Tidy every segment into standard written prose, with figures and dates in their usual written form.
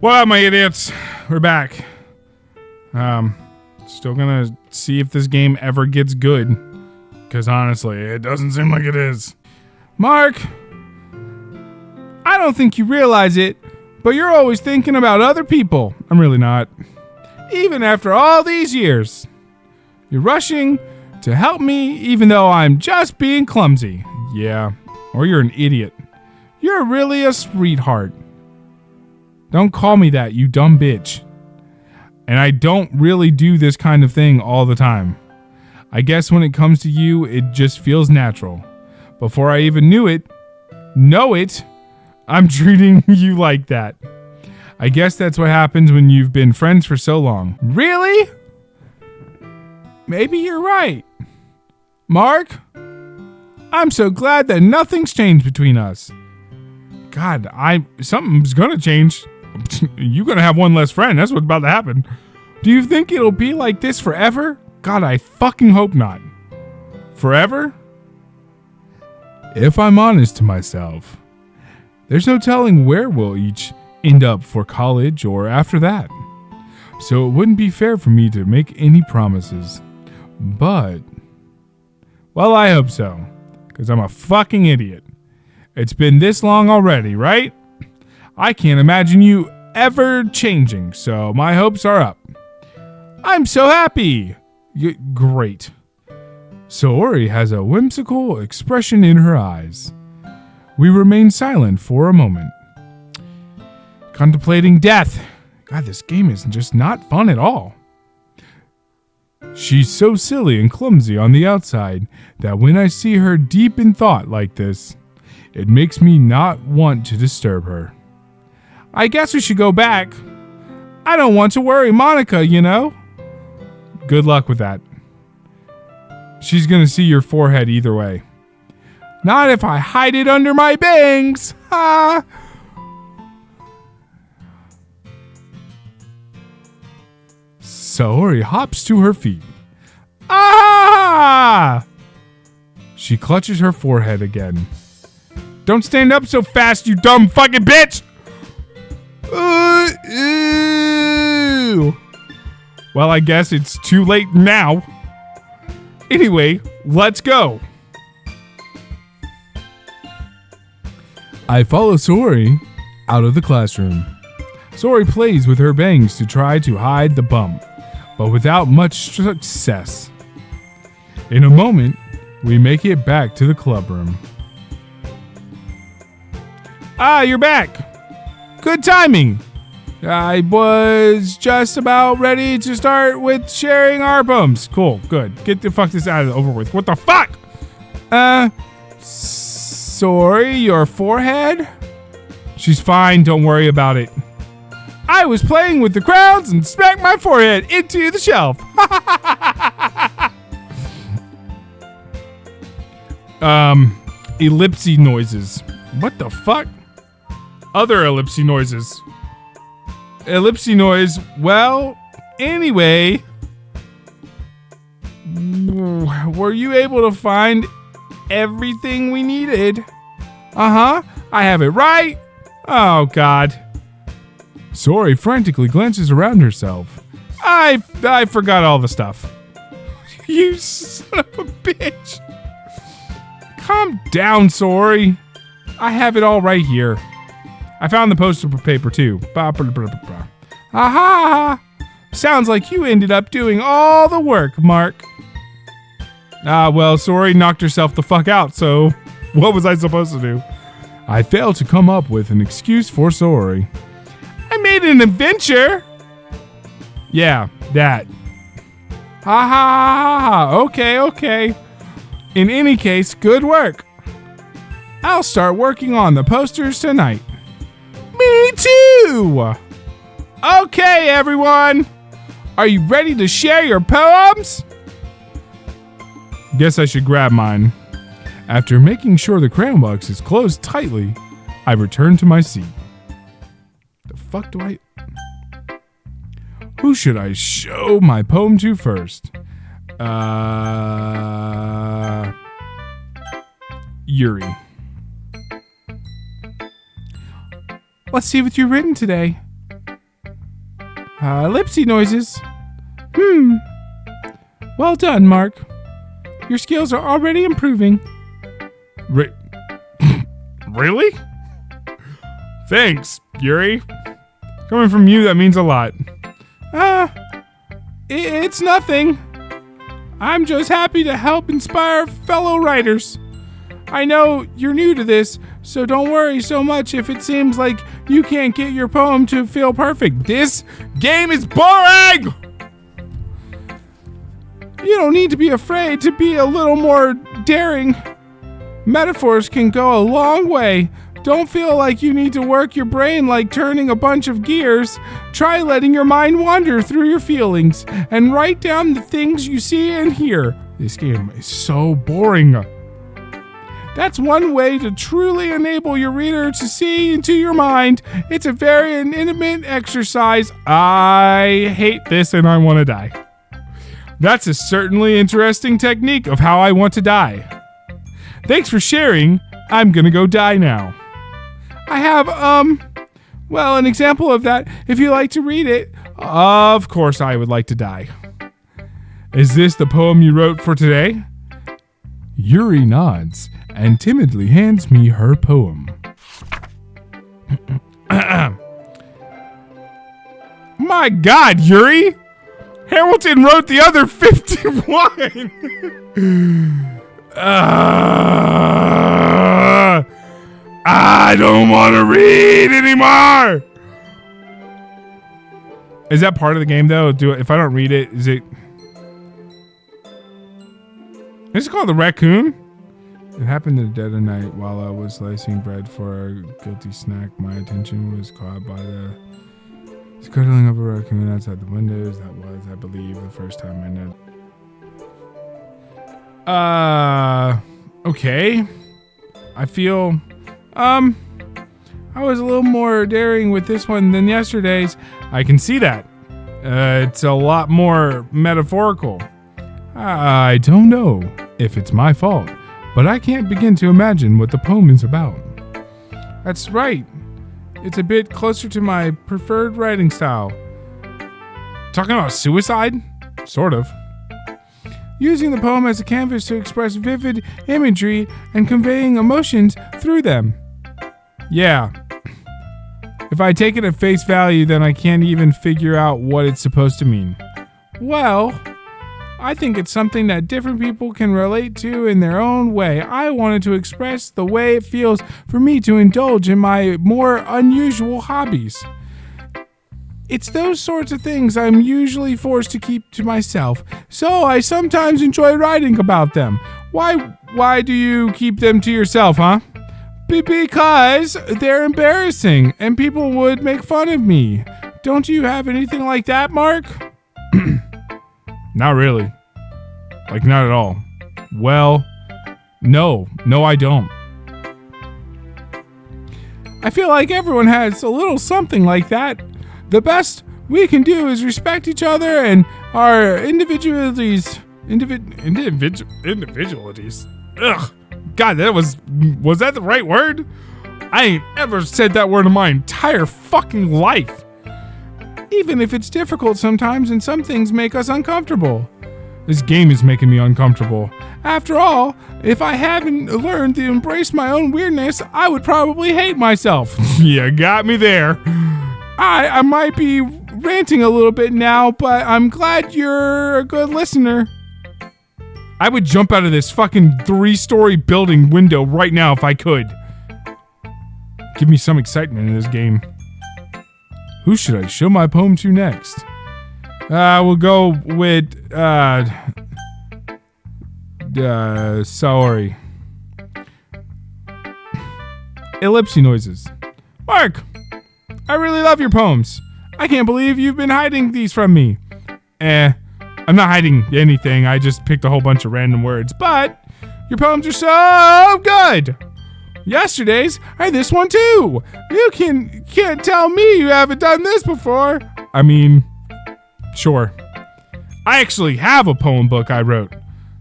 Well, my idiots, we're back. Still gonna see if this game ever gets good. Because honestly, it doesn't seem like it is. Mark, I don't think you realize it, but you're always thinking about other people. I'm really not. Even after all these years. You're rushing to help me even though I'm just being clumsy. Yeah, or you're an idiot. You're really a sweetheart. Don't call me that, you dumb bitch. And I don't really do this kind of thing all the time. I guess when it comes to you, it just feels natural. Before I even know it, I'm treating you like that. I guess that's what happens when you've been friends for so long. Really? Maybe you're right. Mark, I'm so glad that nothing's changed between us. God, something's gonna change. You're gonna have one less friend. That's what's about to happen. Do you think it'll be like this forever? God, I fucking hope not. Forever? If I'm honest to myself, there's no telling where we'll each end up for college or after that. So it wouldn't be fair for me to make any promises. But, well, I hope so. Because I'm a fucking idiot. It's been this long already, right? I can't imagine you ever changing, so my hopes are up. I'm so happy! Great. Saori has a whimsical expression in her eyes. We remain silent for a moment. Contemplating death. God, this game is just not fun at all. She's so silly and clumsy on the outside that when I see her deep in thought like this, it makes me not want to disturb her. I guess we should go back. I don't want to worry Monica, you know? Good luck with that. She's gonna see your forehead either way. Not if I hide it under my bangs. Ha! Saori hops to her feet. Ah! She clutches her forehead again. Don't stand up so fast, you dumb fucking bitch! Ew. Well, I guess it's too late now. Anyway, let's go. I follow Saori out of the classroom. Saori plays with her bangs to try to hide the bump, but without much success. In a moment, we make it back to the club room. Ah, you're back. Good timing. I was just about ready to start with sharing our bums. Cool, good. Get the fuck this out of the over with. What the fuck? Sorry, your forehead? She's fine, don't worry about it. I was playing with the crowns and smacked my forehead into the shelf. Ellipsy noises. What the fuck? Other ellipsy noises. Ellipsy noise. Well, anyway. Were you able to find everything we needed? Uh-huh. I have it right. Oh, God. Saori frantically glances around herself. I forgot all the stuff. You son of a bitch. Calm down, Saori. I have it all right here. I found the poster paper too. Aha! Sounds like you ended up doing all the work, Mark. Well, Saori knocked herself the fuck out, so what was I supposed to do? I failed to come up with an excuse for Saori. I made an adventure. Yeah, that. Ha ha ha ha. Okay. In any case, good work. I'll start working on the posters tonight. Me too! Okay, everyone! Are you ready to share your poems? Guess I should grab mine. After making sure the crayon box is closed tightly, I return to my seat. The fuck do I... Who should I show my poem to first? Yuri. Let's see what you've written today. Ellipsy noises. Well done, Mark. Your skills are already improving. Really? Thanks, Yuri. Coming from you, that means a lot. It's nothing. I'm just happy to help inspire fellow writers. I know you're new to this, so don't worry so much if it seems like you can't get your poem to feel perfect. This game is boring! You don't need to be afraid to be a little more daring. Metaphors can go a long way. Don't feel like you need to work your brain like turning a bunch of gears. Try letting your mind wander through your feelings and write down the things you see and hear. This game is so boring. That's one way to truly enable your reader to see into your mind. It's a very intimate exercise. I hate this and I want to die. That's a certainly interesting technique of how I want to die. Thanks for sharing. I'm gonna go die now. I have, an example of that. If you like to read it, of course I would like to die. Is this the poem you wrote for today? Yuri nods and timidly hands me her poem. My God, Yuri! Hamilton wrote the other 51! I don't want to read anymore. Is that part of the game though? If I don't read it, is it called the raccoon? It happened in the dead of night while I was slicing bread for a guilty snack. My attention was caught by the scuttling of a raccoon outside the windows. That was, I believe, the first time I know. Okay. I feel, I was a little more daring with this one than yesterday's. I can see that. It's a lot more metaphorical. I don't know if it's my fault, but I can't begin to imagine what the poem is about. That's right. It's a bit closer to my preferred writing style. Talking about suicide? Sort of. Using the poem as a canvas to express vivid imagery and conveying emotions through them. Yeah. If I take it at face value, then I can't even figure out what it's supposed to mean. Well, I think it's something that different people can relate to in their own way. I wanted to express the way it feels for me to indulge in my more unusual hobbies. It's those sorts of things I'm usually forced to keep to myself, so I sometimes enjoy writing about them. Why do you keep them to yourself, huh? Because they're embarrassing, and people would make fun of me. Don't you have anything like that, Mark? Not really. Like, not at all. Well, no, I don't. I feel like everyone has a little something like that. The best we can do is respect each other and our individualities. Individualities. Ugh. God, was that the right word? I ain't ever said that word in my entire fucking life. Even if it's difficult sometimes and some things make us uncomfortable. This game is making me uncomfortable. After all, if I hadn't learned to embrace my own weirdness, I would probably hate myself. You got me there. I might be ranting a little bit now, but I'm glad you're a good listener. I would jump out of this fucking 3-story building window right now if I could. Give me some excitement in this game. Who should I show my poem to next? We'll go with, sorry. Ellipsy noises. Mark! I really love your poems. I can't believe you've been hiding these from me. I'm not hiding anything. I just picked a whole bunch of random words. But your poems are so good. Yesterday's and this one too. You can't tell me you haven't done this before. I mean, sure. I actually have a poem book I wrote.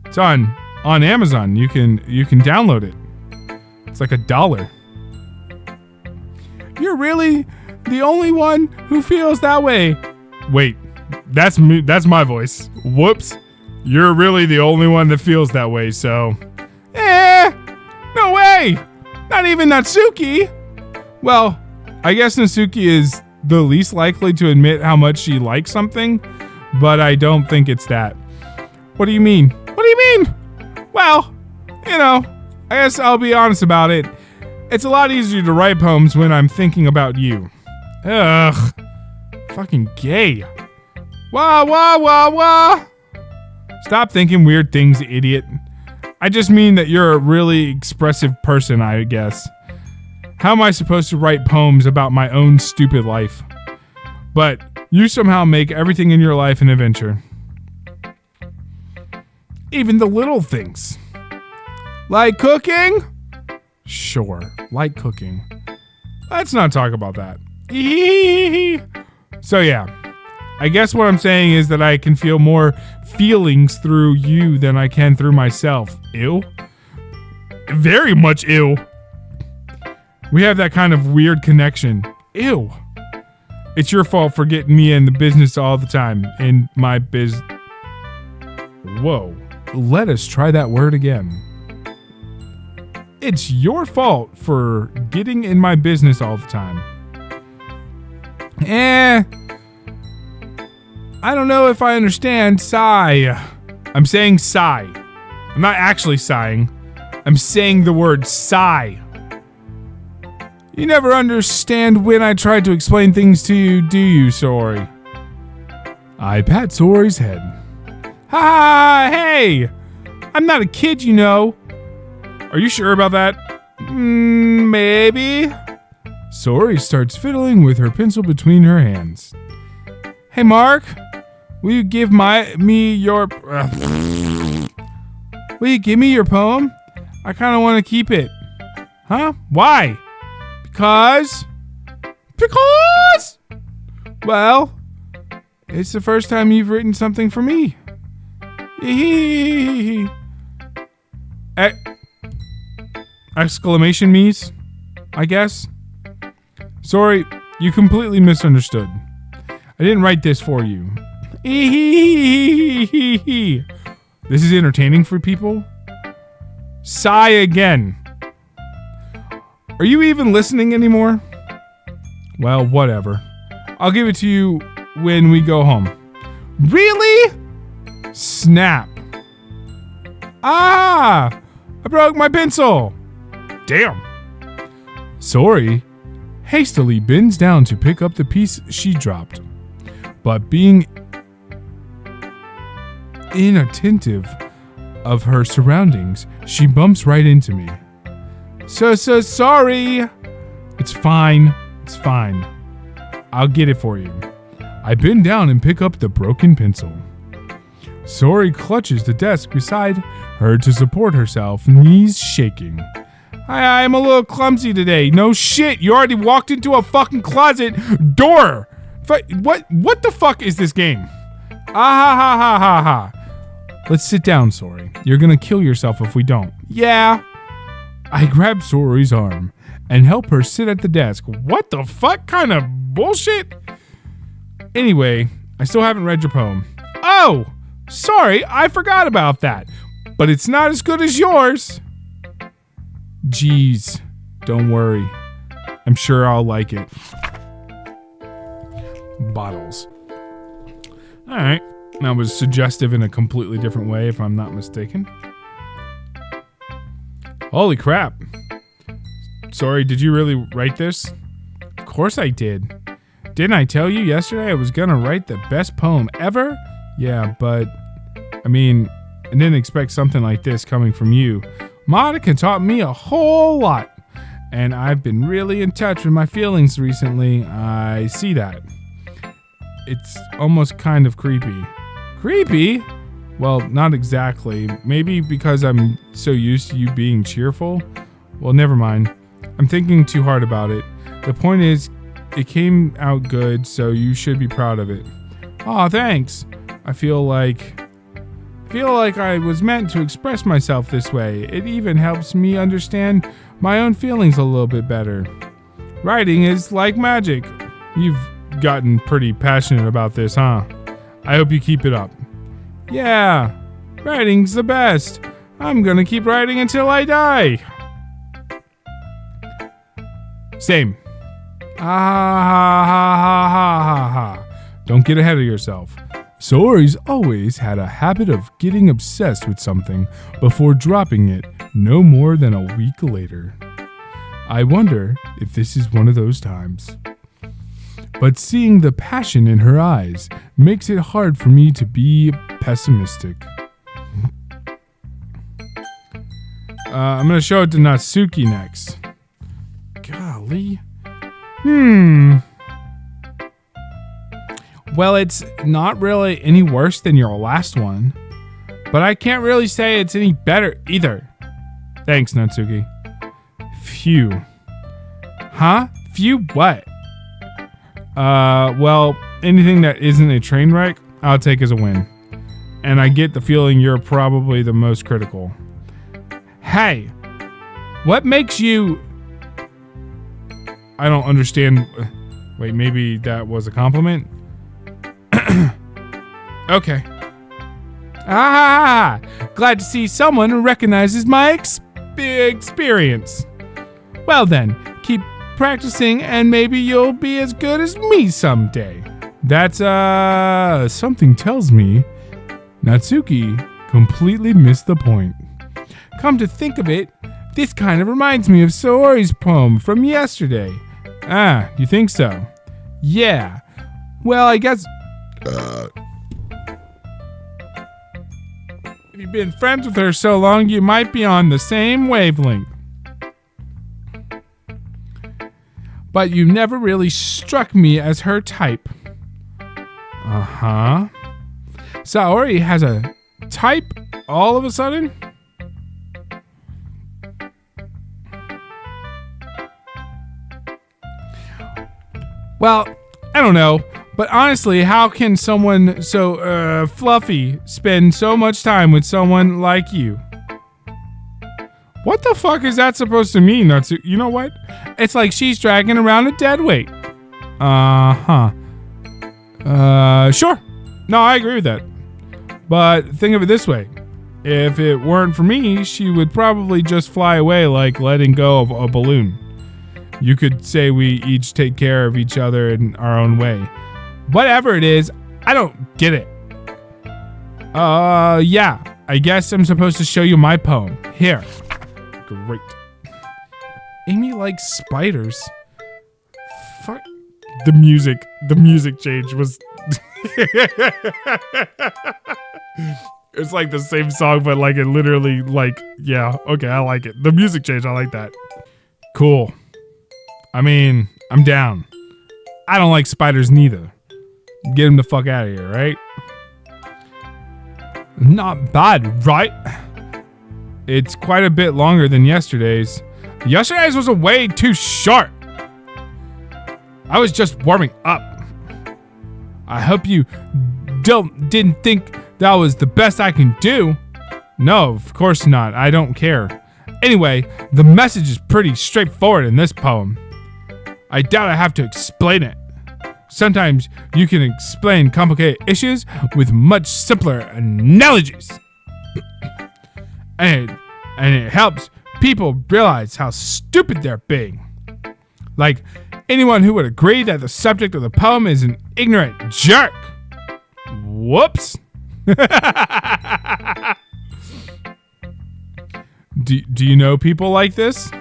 It's on Amazon. You can download it. It's like $1. You're really the only one who feels that way. Wait, that's me. That's my voice. Whoops. You're really the only one that feels that way, so. No way. Not even Natsuki. Well, I guess Natsuki is the least likely to admit how much she likes something, but I don't think it's that. What do you mean? What do you mean? Well, I guess I'll be honest about it. It's a lot easier to write poems when I'm thinking about you. Ugh. Fucking gay. Wah, wah, wah, wah. Stop thinking weird things, idiot. I just mean that you're a really expressive person, I guess. How am I supposed to write poems about my own stupid life? But you somehow make everything in your life an adventure. Even the little things. Like cooking? Sure, like cooking. Let's not talk about that. So yeah, I guess what I'm saying is that I can feel more feelings through you than I can through myself. Ew. Very much ew. We have that kind of weird connection. Ew. It's your fault for getting me in the business all the time. In my Whoa. Let us try that word again. It's your fault for getting in my business all the time. I don't know if I understand sigh. I'm saying sigh. I'm not actually sighing. I'm saying the word sigh. You never understand when I try to explain things to you, do you, Sori? I pat Sori's head. Ha! Hey! I'm not a kid, you know. Are you sure about that? Maybe. Sori starts fiddling with her pencil between her hands. Hey, Mark. Will you give me your poem? I kind of want to keep it. Huh? Why? Because? Well, it's the first time you've written something for me. Exclamation me's, I guess. Sorry, you completely misunderstood. I didn't write this for you. This is entertaining for people? Sigh again. Are you even listening anymore? Well, whatever. I'll give it to you when we go home. Really? Snap. I broke my pencil. Damn. Sori hastily bends down to pick up the piece she dropped, but being inattentive of her surroundings, she bumps right into me. So sorry. It's fine. It's fine. I'll get it for you. I bend down and pick up the broken pencil. Sori clutches the desk beside her to support herself, knees shaking. I'm a little clumsy today. No shit, you already walked into a fucking closet door. What the fuck is this game? Ha. Let's sit down, Sori. You're gonna kill yourself if we don't. Yeah. I grab Sori's arm and help her sit at the desk. What the fuck kind of bullshit? Anyway, I still haven't read your poem. Oh, sorry, I forgot about that. But it's not as good as yours. Jeez, don't worry. I'm sure I'll like it. Bottles. All right. That was suggestive in a completely different way, if I'm not mistaken. Holy crap. Sorry, did you really write this? Of course I did. Didn't I tell you yesterday I was gonna write the best poem ever? Yeah, but I didn't expect something like this coming from you. Monica taught me a whole lot, and I've been really in touch with my feelings recently. I see that. It's almost kind of creepy. Creepy? Well, not exactly. Maybe because I'm so used to you being cheerful? Well, never mind. I'm thinking too hard about it. The point is, it came out good, so you should be proud of it. Aw, thanks. I feel like I was meant to express myself this way. It even helps me understand my own feelings a little bit better. Writing is like magic. You've gotten pretty passionate about this, huh? I hope you keep it up. Yeah, writing's the best. I'm gonna keep writing until I die. Same. Ha ha ha ha ha ha. Don't get ahead of yourself. Saori's always had a habit of getting obsessed with something before dropping it no more than a week later. I wonder if this is one of those times. But seeing the passion in her eyes makes it hard for me to be pessimistic. I'm going to show it to Natsuki next. Golly. Well, it's not really any worse than your last one, but I can't really say it's any better either. Thanks, Natsuki. Phew. Huh? Phew what? Well, anything that isn't a train wreck, I'll take as a win. And I get the feeling you're probably the most critical. Hey, what makes you... I don't understand. Wait, maybe that was a compliment? Okay. Ah, glad to see someone who recognizes my experience. Well then, keep practicing and maybe you'll be as good as me someday. That's, something tells me Natsuki completely missed the point. Come to think of it, this kind of reminds me of Saori's poem from yesterday. Ah, you think so? Yeah. Well, I guess... If you've been friends with her so long, you might be on the same wavelength. But you never really struck me as her type. Uh-huh. Saori has a type all of a sudden? Well, I don't know. But honestly, how can someone so fluffy spend so much time with someone like you? What the fuck is that supposed to mean? You know what? It's like she's dragging around a dead weight. Uh-huh. Sure. No, I agree with that. But think of it this way. If it weren't for me, she would probably just fly away like letting go of a balloon. You could say we each take care of each other in our own way. Whatever it is, I don't get it. Yeah. I guess I'm supposed to show you my poem. Here. Great. Amy likes spiders. Fuck. The music change was... It's like the same song, but like it literally like, yeah, okay, I like it. The music change, I like that. Cool. I mean, I'm down. I don't like spiders neither. Get him the fuck out of here, right? Not bad, right? It's quite a bit longer than yesterday's. Yesterday's was a way too short. I was just warming up. I hope you didn't think that was the best I can do. No, of course not. I don't care. Anyway, the message is pretty straightforward in this poem. I doubt I have to explain it. Sometimes you can explain complicated issues with much simpler analogies. and it helps people realize how stupid they're being. Like anyone who would agree that the subject of the poem is an ignorant jerk. Whoops. Do you know people like this?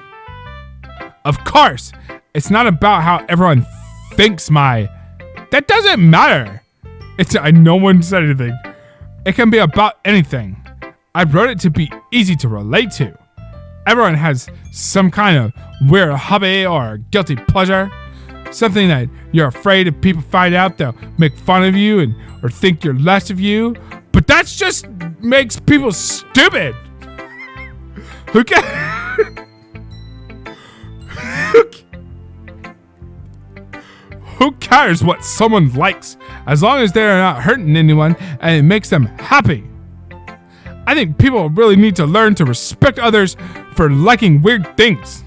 Of course. It's not about how everyone thinks that doesn't matter. No one said anything. It can be about anything. I wrote it to be easy to relate to. Everyone has some kind of weird hobby or guilty pleasure. Something that you're afraid if people find out they'll make fun of you or think you're less of you. But that's just makes people stupid. Who cares? Who cares what someone likes as long as they're not hurting anyone and it makes them happy? I think people really need to learn to respect others for liking weird things.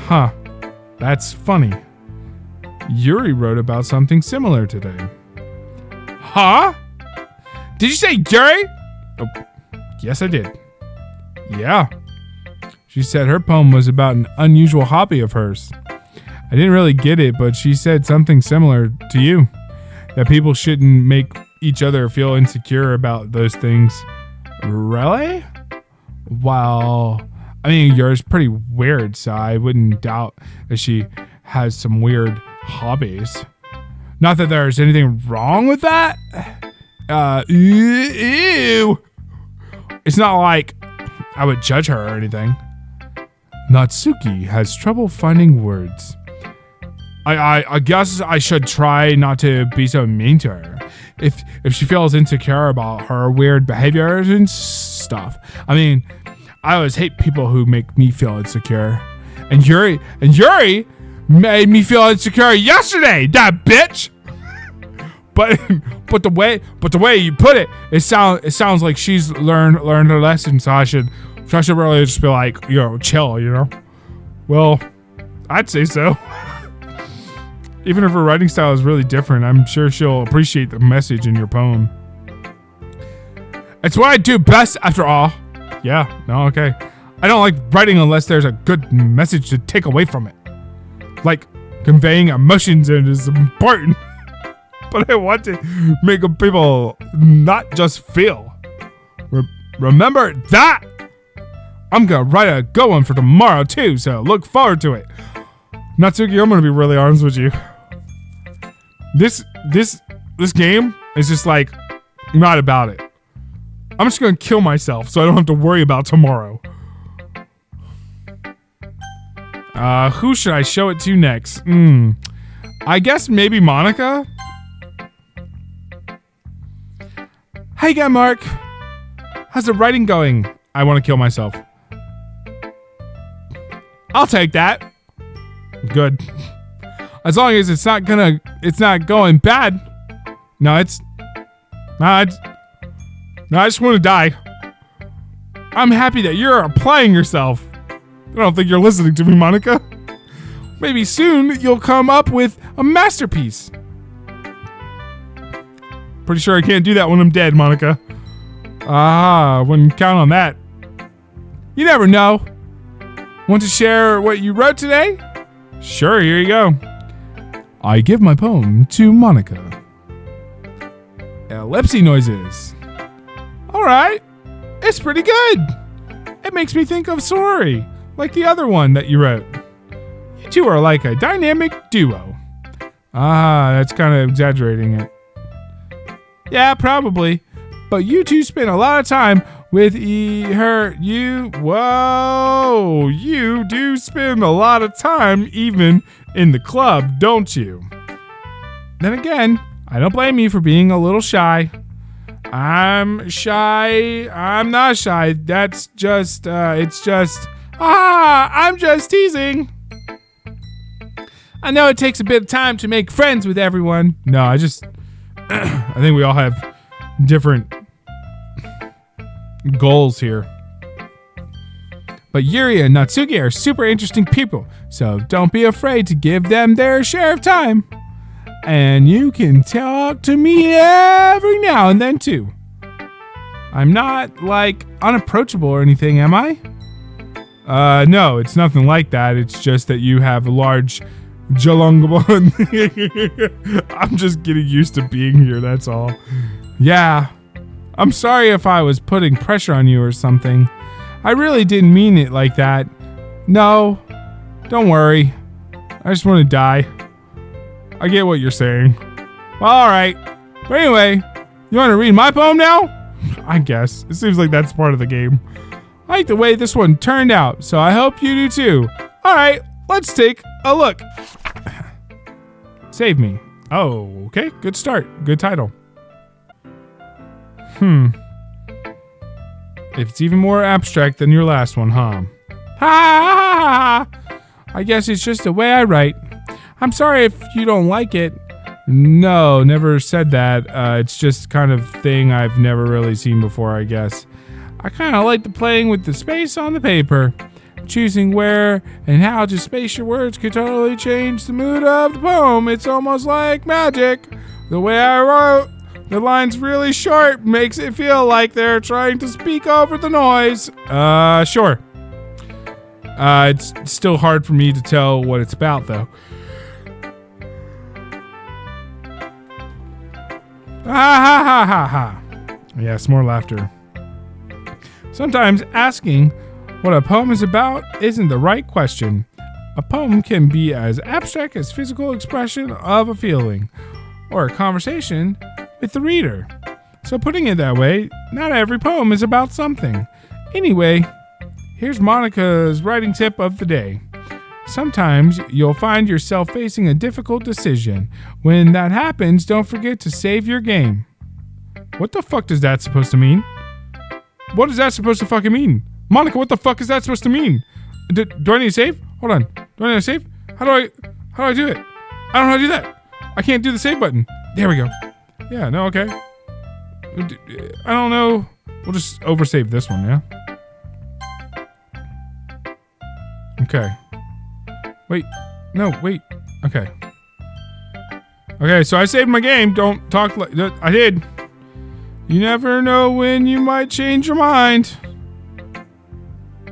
Huh. That's funny. Yuri wrote about something similar today. Huh? Did you say Yuri? Oh, yes, I did. Yeah. She said her poem was about an unusual hobby of hers. I didn't really get it, but she said something similar to you. That people shouldn't make each other feel insecure about those things. Really? Well, I mean, yours pretty weird, so I wouldn't doubt that she has some weird hobbies. Not that there's anything wrong with that. Ew. It's not like I would judge her or anything. Natsuki has trouble finding words. I guess I should try not to be so mean to her. If she feels insecure about her weird behaviors and stuff. I mean, I always hate people who make me feel insecure. And Yuri made me feel insecure yesterday, that bitch. But the way you put it, it sounds like she's learned her lesson. So I should really just be like, chill, Well, I'd say so. Even if her writing style is really different, I'm sure she'll appreciate the message in your poem. It's what I do best, after all. Yeah, no, okay. I don't like writing unless there's a good message to take away from it. Like, conveying emotions is important. But I want to make people not just feel. Remember that! I'm gonna write a good one for tomorrow too, so look forward to it. Natsuki, I'm gonna be really honest with you. This game is just like not about it. I'm just gonna kill myself so I don't have to worry about tomorrow. Who should I show it to next? I guess maybe Monica? Hey again, Mark. How's the writing going? I want to kill myself. I'll take that. Good. As long as it's not going bad. I just want to die. I'm happy that you're applying yourself. I don't think you're listening to me, Monica. Maybe soon you'll come up with a masterpiece. Pretty sure I can't do that when I'm dead, Monica. Wouldn't count on that. You never know. Want to share what you wrote today? Sure, here you go. I give my poem to Monica. Ellipsy noises. Alright, it's pretty good. It makes me think of Sorry, like the other one that you wrote. You two are like a dynamic duo. That's kind of exaggerating it. Yeah, probably. But you two spend a lot of time with her. You do spend a lot of time even in the club, don't you? Then again, I don't blame you for being a little shy. I'm shy. I'm not shy. That's just, I'm just teasing. I know it takes a bit of time to make friends with everyone. No, I think we all have different goals here. But Yuri and Natsuki are super interesting people, so don't be afraid to give them their share of time. And you can talk to me every now and then too. I'm not like unapproachable or anything, am I? No, it's nothing like that. It's just that you have a large Jalungabon. I'm just getting used to being here, that's all. Yeah. I'm sorry if I was putting pressure on you or something. I really didn't mean it like that. No, don't worry. I just want to die. I get what you're saying. Well, alright. But anyway, you want to read my poem now? I guess. It seems like that's part of the game. I like the way this one turned out, so I hope you do too. Alright, let's take a look. Save me. Oh, okay. Good start. Good title. If it's even more abstract than your last one, huh? Ha! I guess it's just the way I write. I'm sorry if you don't like it. No, never said that. It's just kind of thing I've never really seen before, I guess. I kind of like the playing with the space on the paper. choosing where and how to space your words could totally change the mood of the poem. It's almost like magic. The way I wrote the lines really short makes it feel like they're trying to speak over the noise. Sure. It's still hard for me to tell what it's about, though. Ha ha ha ha ha. Yes, more laughter. Sometimes asking what a poem is about isn't the right question. A poem can be as abstract as physical expression of a feeling or a conversation with the reader. So putting it that way, not every poem is about something. Anyway, here's Monica's writing tip of the day. Sometimes you'll find yourself facing a difficult decision. When that happens, don't forget to save your game. What the fuck is that supposed to mean? What is that supposed to fucking mean? Monica, what the fuck is that supposed to mean? Do I need to save? Hold on. Do I need to save? How do I do it? I don't know how to do that. I can't do the save button. There we go. Yeah, no, okay. I don't know. We'll just oversave this one, yeah? Okay. Wait. No, wait. Okay. Okay, so I saved my game. Don't talk like... I did. You never know when you might change your mind.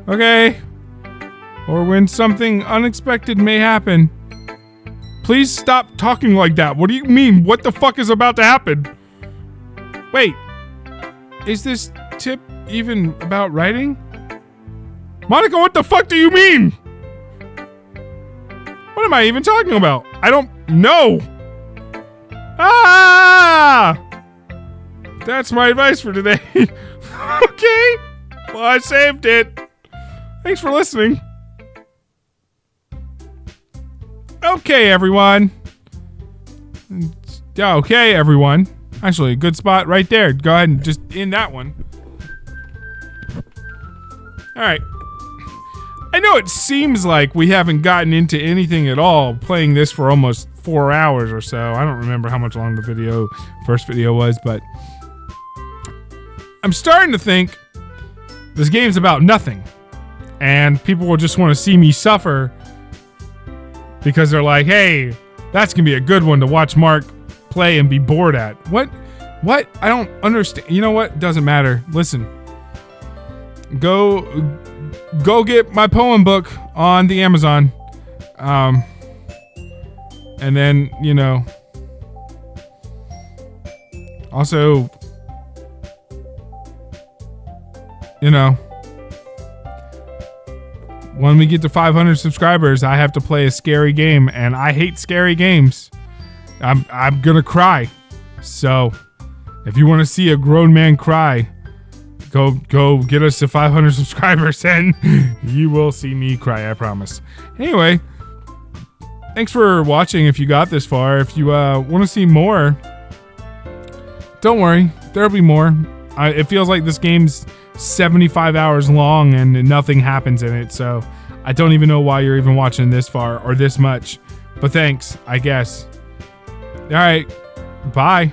Okay. Or when something unexpected may happen. Please stop talking like that. What do you mean? What the fuck is about to happen? Wait. Is this tip even about writing? Monica, what the fuck do you mean? What am I even talking about? I don't know. Ah! That's my advice for today. Okay. Well, I saved it. Thanks for listening. Okay, everyone. Okay, everyone. Actually, a good spot right there. Go ahead and just end that one. All right. I know it seems like we haven't gotten into anything at all playing this for almost 4 hours or so. I don't remember how much long the first video was, but I'm starting to think this game's about nothing. And people will just want to see me suffer because they're like, hey, that's going to be a good one to watch Mark play and be bored at. What? I don't understand. You know what? Doesn't matter. Listen. Go get my poem book on the Amazon. And then, also, when we get to 500 subscribers, I have to play a scary game, and I hate scary games. I'm gonna cry. So, if you want to see a grown man cry, go get us to 500 subscribers, and you will see me cry. I promise. Anyway, thanks for watching. If you got this far, if you want to see more, don't worry, there'll be more. It feels like this game's 75 hours long and nothing happens in it, so I don't even know why you're even watching this far or this much, but thanks, I guess. All right, bye.